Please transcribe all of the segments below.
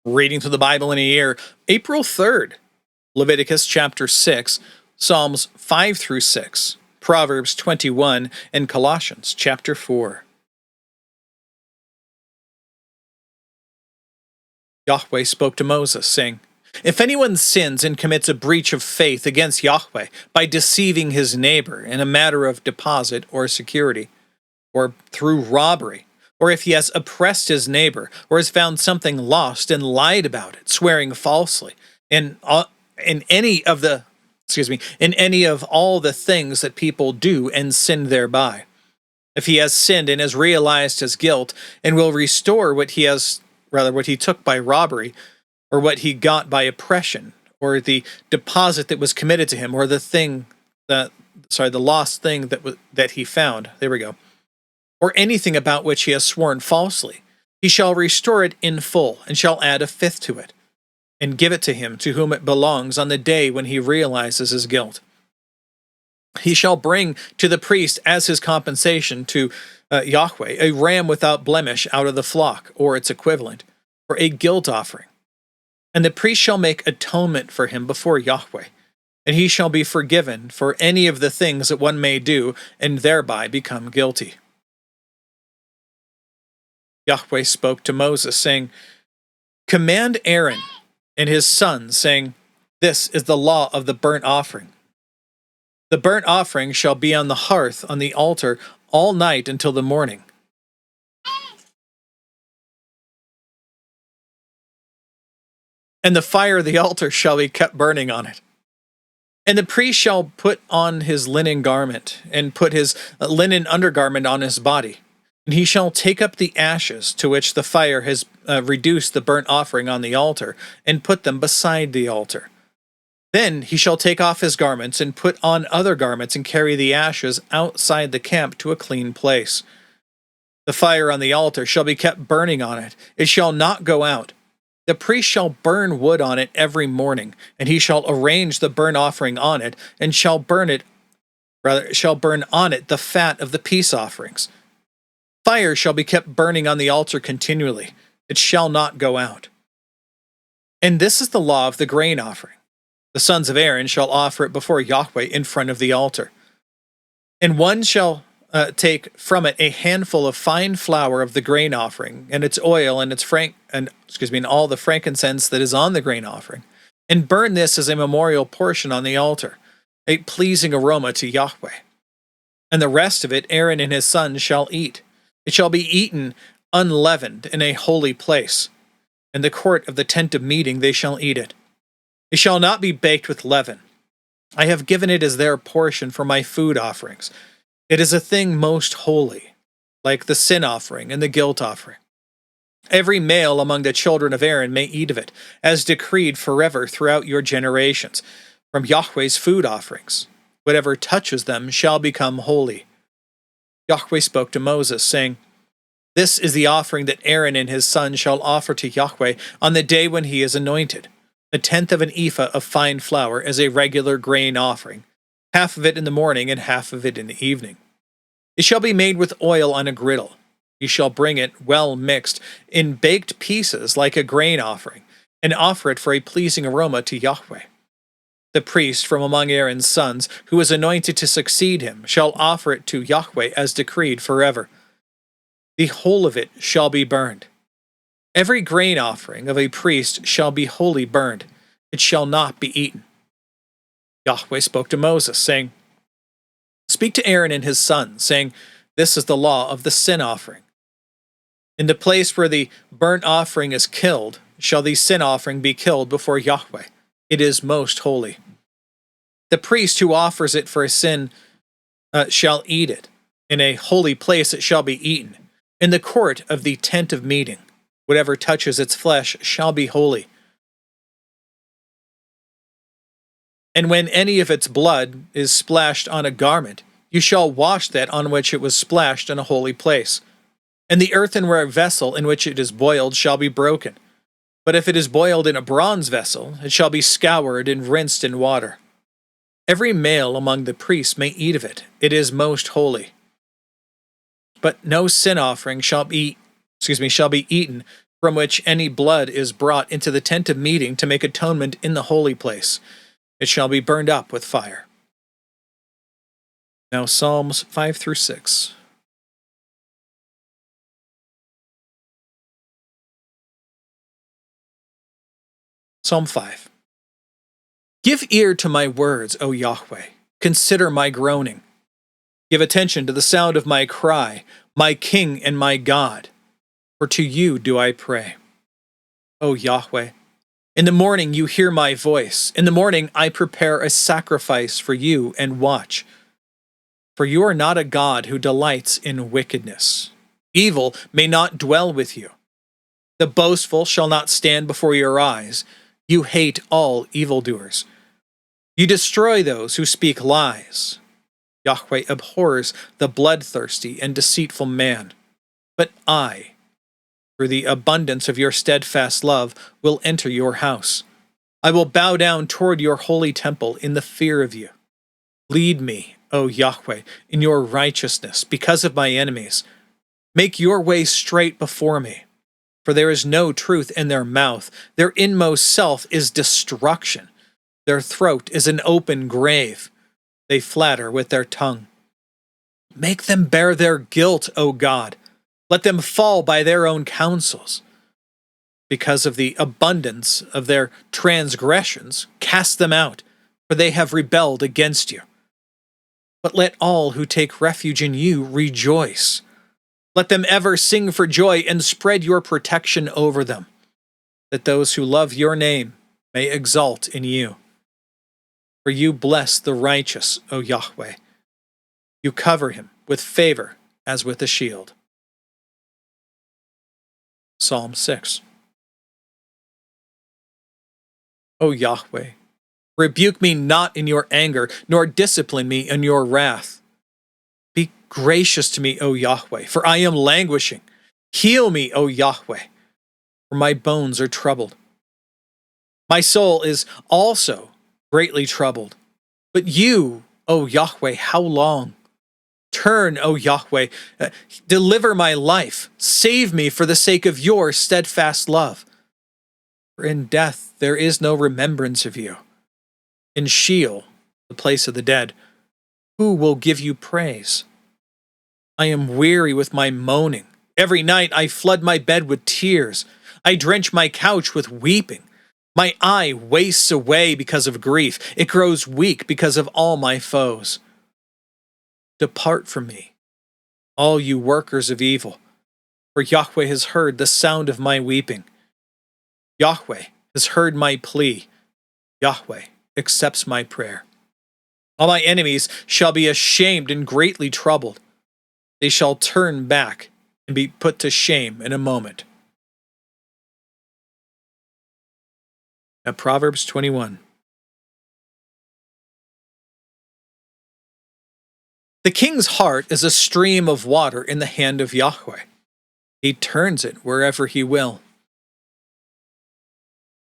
Reading through the Bible in a year, April 3rd, Leviticus chapter 6, Psalms 5 through 6, Proverbs 21, and Colossians chapter 4. Yahweh spoke to Moses, saying, If anyone sins and commits a breach of faith against Yahweh by deceiving his neighbor in a matter of deposit or security, or through robbery, or if he has oppressed his neighbor, or has found something lost and lied about it, swearing falsely, in any of all the things that people do and sin thereby. If he has sinned and has realized his guilt and will restore what he took by robbery, or what he got by oppression, or the deposit that was committed to him, or the lost thing that he found. There we go. Or anything about which he has sworn falsely, he shall restore it in full, and shall add a fifth to it, and give it to him to whom it belongs on the day when he realizes his guilt. He shall bring to the priest as his compensation to Yahweh a ram without blemish out of the flock, or its equivalent, for a guilt offering. And the priest shall make atonement for him before Yahweh, and he shall be forgiven for any of the things that one may do, and thereby become guilty. Yahweh spoke to Moses, saying, Command Aaron and his sons, saying, This is the law of the burnt offering. The burnt offering shall be on the hearth on the altar all night until the morning. And the fire of the altar shall be kept burning on it. And the priest shall put on his linen garment, and put his linen undergarment on his body. And he shall take up the ashes to which the fire has reduced the burnt offering on the altar, and put them beside the altar. Then he shall take off his garments, and put on other garments, and carry the ashes outside the camp to a clean place. The fire on the altar shall be kept burning on it. It shall not go out. The priest shall burn wood on it every morning, and he shall arrange the burnt offering on it, and shall burn on it the fat of the peace offerings. Fire shall be kept burning on the altar continually. It shall not go out. And this is the law of the grain offering. The sons of Aaron shall offer it before Yahweh in front of the altar. And one shall take from it a handful of fine flour of the grain offering, and its oil, and all the frankincense that is on the grain offering, and burn this as a memorial portion on the altar, a pleasing aroma to Yahweh. And the rest of it Aaron and his sons shall eat. It shall be eaten unleavened in a holy place. In the court of the tent of meeting they shall eat it. It shall not be baked with leaven. I have given it as their portion for my food offerings. It is a thing most holy, like the sin offering and the guilt offering. Every male among the children of Aaron may eat of it, as decreed forever throughout your generations, from Yahweh's food offerings. Whatever touches them shall become holy. Yahweh spoke to Moses, saying, This is the offering that Aaron and his sons shall offer to Yahweh on the day when he is anointed, 1/10 of an ephah of fine flour as a regular grain offering, half of it in the morning and half of it in the evening. It shall be made with oil on a griddle. You shall bring it well mixed in baked pieces like a grain offering, and offer it for a pleasing aroma to Yahweh. The priest from among Aaron's sons, who is anointed to succeed him, shall offer it to Yahweh as decreed forever. The whole of it shall be burned. Every grain offering of a priest shall be wholly burned. It shall not be eaten. Yahweh spoke to Moses, saying, Speak to Aaron and his sons, saying, This is the law of the sin offering. In the place where the burnt offering is killed, shall the sin offering be killed before Yahweh. It is most holy. The priest who offers it for a sin shall eat it. In a holy place it shall be eaten. In the court of the tent of meeting, whatever touches its flesh shall be holy. And when any of its blood is splashed on a garment, you shall wash that on which it was splashed in a holy place. And the earthenware vessel in which it is boiled shall be broken. But if it is boiled in a bronze vessel, it shall be scoured and rinsed in water. Every male among the priests may eat of it. It is most holy. But no sin offering shall be eaten from which any blood is brought into the tent of meeting to make atonement in the holy place. It shall be burned up with fire. Now Psalms 5 through 6. Psalm 5. Give ear to my words, O Yahweh. Consider my groaning. Give attention to the sound of my cry, my King and my God. For to you do I pray. O Yahweh, in the morning you hear my voice. In the morning I prepare a sacrifice for you and watch. For you are not a God who delights in wickedness. Evil may not dwell with you. The boastful shall not stand before your eyes. You hate all evildoers. You destroy those who speak lies. Yahweh abhors the bloodthirsty and deceitful man. But I, through the abundance of your steadfast love, will enter your house. I will bow down toward your holy temple in the fear of you. Lead me, O Yahweh, in your righteousness because of my enemies. Make your way straight before me. For there is no truth in their mouth. Their inmost self is destruction. Their throat is an open grave. They flatter with their tongue. Make them bear their guilt, O God. Let them fall by their own counsels. Because of the abundance of their transgressions, cast them out, for they have rebelled against you. But let all who take refuge in you rejoice. Let them ever sing for joy and spread your protection over them, that those who love your name may exult in you. For you bless the righteous, O Yahweh. You cover him with favor as with a shield. Psalm 6. O Yahweh, rebuke me not in your anger, nor discipline me in your wrath. Be gracious to me, O Yahweh, for I am languishing. Heal me, O Yahweh, for my bones are troubled. My soul is also greatly troubled. But you, O Yahweh, how long? Turn, O Yahweh, deliver my life. Save me for the sake of your steadfast love. For in death there is no remembrance of you. In Sheol, the place of the dead, who will give you praise? I am weary with my moaning. Every night I flood my bed with tears. I drench my couch with weeping. My eye wastes away because of grief. It grows weak because of all my foes. Depart from me, all you workers of evil, for Yahweh has heard the sound of my weeping. Yahweh has heard my plea. Yahweh accepts my prayer. All my enemies shall be ashamed and greatly troubled. They shall turn back and be put to shame in a moment. Now, Proverbs 21. The king's heart is a stream of water in the hand of Yahweh. He turns it wherever he will.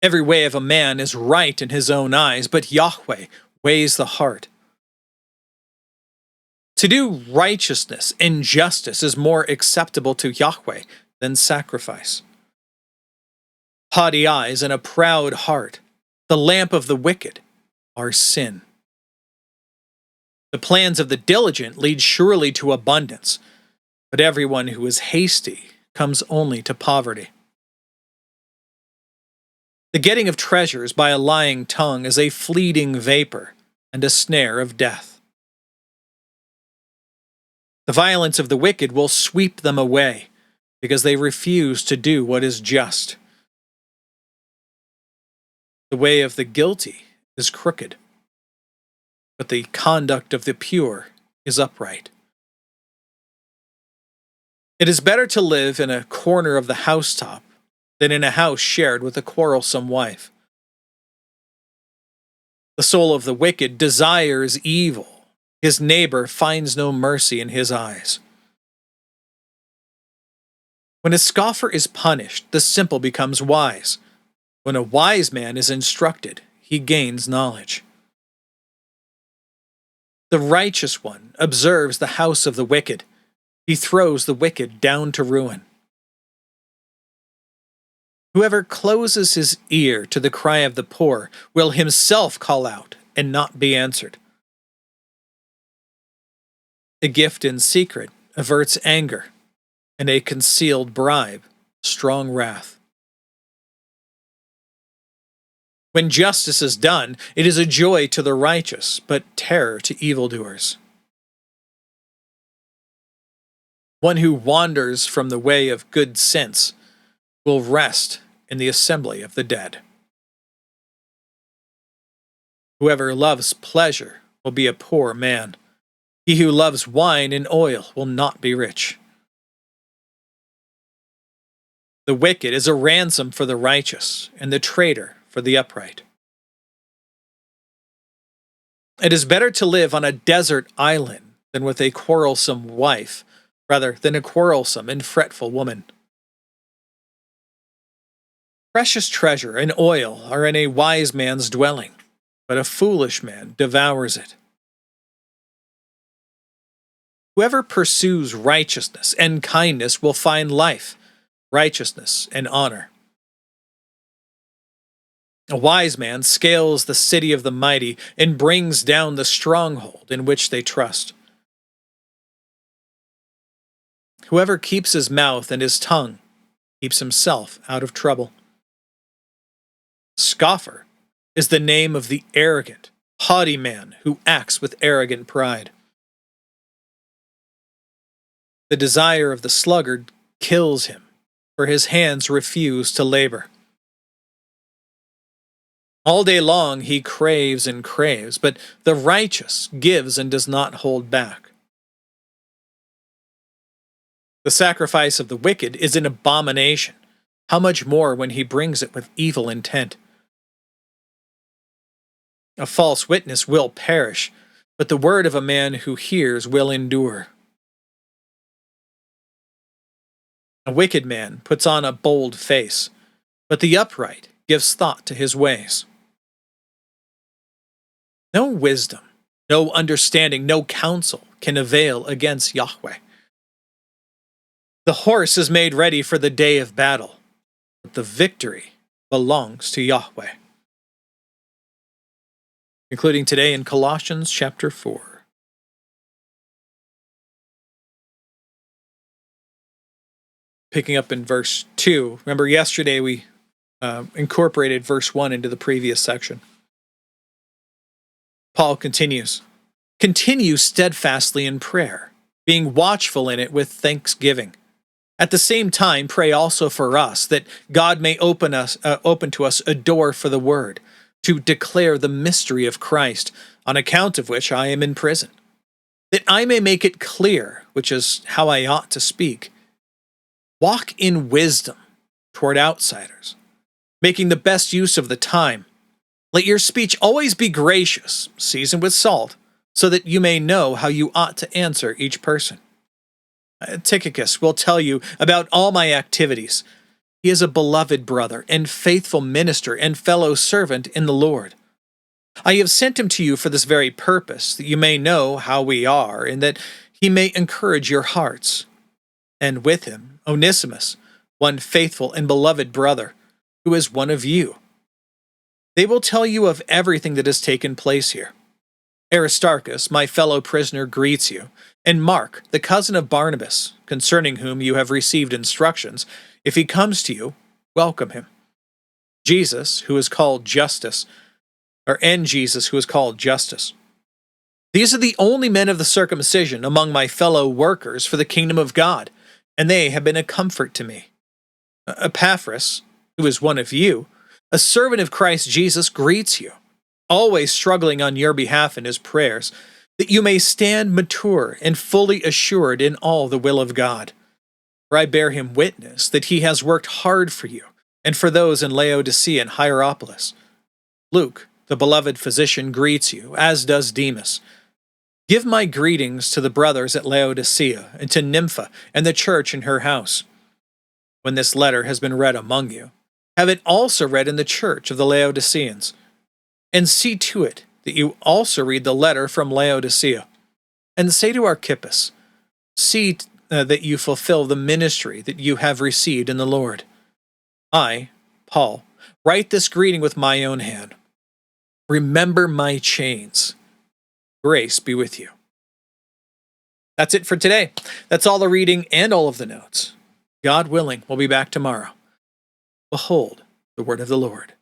Every way of a man is right in his own eyes, but Yahweh weighs the heart. To do righteousness and justice is more acceptable to Yahweh than sacrifice. Haughty eyes and a proud heart, the lamp of the wicked, are sin. The plans of the diligent lead surely to abundance, but everyone who is hasty comes only to poverty. The getting of treasures by a lying tongue is a fleeting vapor and a snare of death. The violence of the wicked will sweep them away, because they refuse to do what is just. The way of the guilty is crooked, but the conduct of the pure is upright. It is better to live in a corner of the housetop than in a house shared with a quarrelsome wife. The soul of the wicked desires evil. His neighbor finds no mercy in his eyes. When a scoffer is punished, the simple becomes wise. When a wise man is instructed, he gains knowledge. The righteous one observes the house of the wicked. He throws the wicked down to ruin. Whoever closes his ear to the cry of the poor will himself call out and not be answered. A gift in secret averts anger, and a concealed bribe, strong wrath. When justice is done, it is a joy to the righteous, but terror to evildoers. One who wanders from the way of good sense will rest in the assembly of the dead. Whoever loves pleasure will be a poor man. He who loves wine and oil will not be rich. The wicked is a ransom for the righteous, and the traitor for the upright. It is better to live on a desert island than with a quarrelsome wife, rather than a quarrelsome and fretful woman. Precious treasure and oil are in a wise man's dwelling, but a foolish man devours it. Whoever pursues righteousness and kindness will find life, righteousness, and honor. A wise man scales the city of the mighty and brings down the stronghold in which they trust. Whoever keeps his mouth and his tongue keeps himself out of trouble. Scoffer is the name of the arrogant, haughty man who acts with arrogant pride. The desire of the sluggard kills him, for his hands refuse to labor. All day long he craves and craves, but the righteous gives and does not hold back. The sacrifice of the wicked is an abomination. How much more when he brings it with evil intent? A false witness will perish, but the word of a man who hears will endure. A wicked man puts on a bold face, but the upright gives thought to his ways. No wisdom, no understanding, no counsel can avail against Yahweh. The horse is made ready for the day of battle, but the victory belongs to Yahweh. Concluding today in Colossians chapter 4. Picking up in verse 2. Remember, yesterday we incorporated verse 1 into the previous section. Paul continues, "Continue steadfastly in prayer, being watchful in it with thanksgiving. At the same time, pray also for us, that God may open to us a door for the word, to declare the mystery of Christ, on account of which I am in prison, that I may make it clear, which is how I ought to speak. Walk in wisdom toward outsiders, making the best use of the time. Let your speech always be gracious, seasoned with salt, so that you may know how you ought to answer each person. Tychicus will tell you about all my activities. He is a beloved brother and faithful minister and fellow servant in the Lord. I have sent him to you for this very purpose, that you may know how we are, and that he may encourage your hearts. And with him, Onesimus, one faithful and beloved brother, who is one of you. They will tell you of everything that has taken place here. Aristarchus, my fellow prisoner, greets you, and Mark, the cousin of Barnabas, concerning whom you have received instructions. If he comes to you, welcome him. Jesus, who is called Justus. These are the only men of the circumcision among my fellow workers for the kingdom of God, and they have been a comfort to me. Epaphras, who is one of you, a servant of Christ Jesus, greets you, always struggling on your behalf in his prayers, that you may stand mature and fully assured in all the will of God. For I bear him witness that he has worked hard for you and for those in Laodicea and Hierapolis. Luke, the beloved physician, greets you, as does Demas. Give my greetings to the brothers at Laodicea and to Nympha and the church in her house. When this letter has been read among you, have it also read in the church of the Laodiceans. And see to it that you also read the letter from Laodicea. And say to Archippus, see that you fulfill the ministry that you have received in the Lord. I, Paul, write this greeting with my own hand. Remember my chains. Grace be with you. That's it for today. That's all the reading and all of the notes. God willing, we'll be back tomorrow. Behold the word of the Lord.